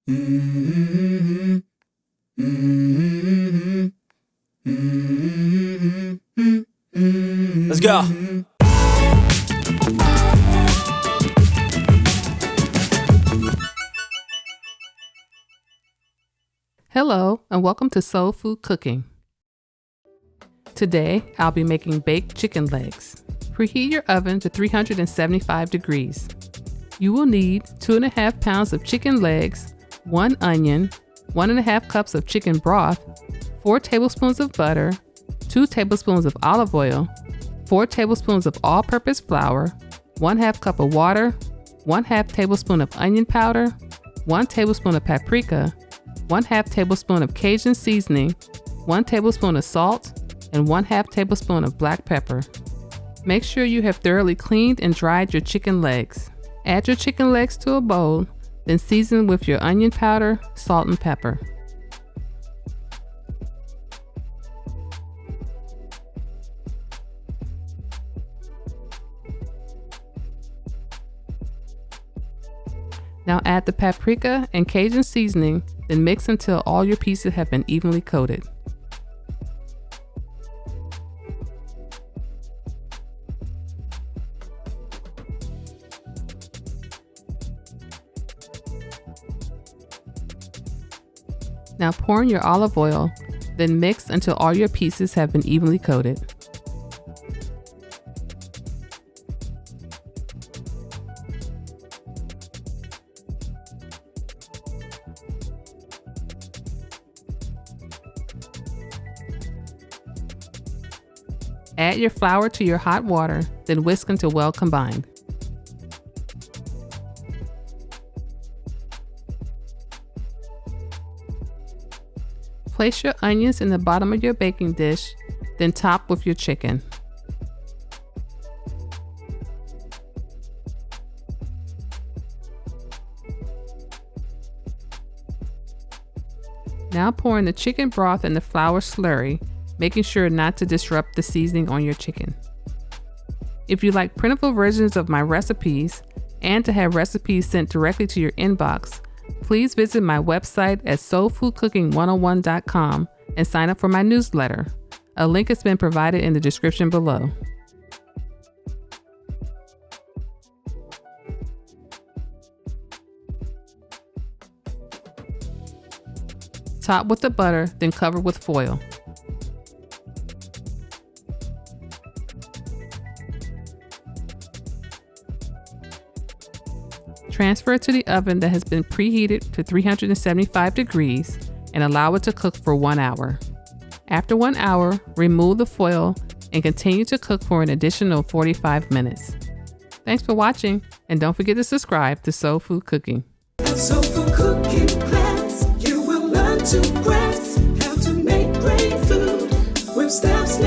Let's go. Hello, and welcome to Soul Food Cooking. Today, I'll be making baked chicken legs. Preheat your oven to 375 degrees. You will need 2.5 pounds of chicken legs, 1 onion, 1.5 cups of chicken broth, 4 tablespoons of butter, 2 tablespoons of olive oil, 4 tablespoons of all-purpose flour, 1/2 cup of water, 1/2 tablespoon of onion powder, 1 tablespoon of paprika, 1/2 tablespoon of Cajun seasoning, 1 tablespoon of salt, and 1/2 tablespoon of black pepper. Make sure you have thoroughly cleaned and dried your chicken legs. Add your chicken legs to a bowl, then season with your onion powder, salt, and pepper. Now add the paprika and Cajun seasoning, then mix until all your pieces have been evenly coated. Now pour in your olive oil, then mix until all your pieces have been evenly coated. Add your flour to your hot water, then whisk until well combined. Place your onions in the bottom of your baking dish, then top with your chicken. Now pour in the chicken broth and the flour slurry, making sure not to disrupt the seasoning on your chicken. If you like printable versions of my recipes and to have recipes sent directly to your inbox, please visit my website at soulfoodcooking101.com and sign up for my newsletter. A link has been provided in the description below. Top with the butter, then cover with foil. Transfer it to the oven that has been preheated to 375 degrees and allow it to cook for 1 hour. After 1 hour, remove the foil and continue to cook for an additional 45 minutes. Thanks for watching, and don't forget to subscribe to Soul Food Cooking. Soul Food Cooking class, you will learn to grasp how to make great food with steps.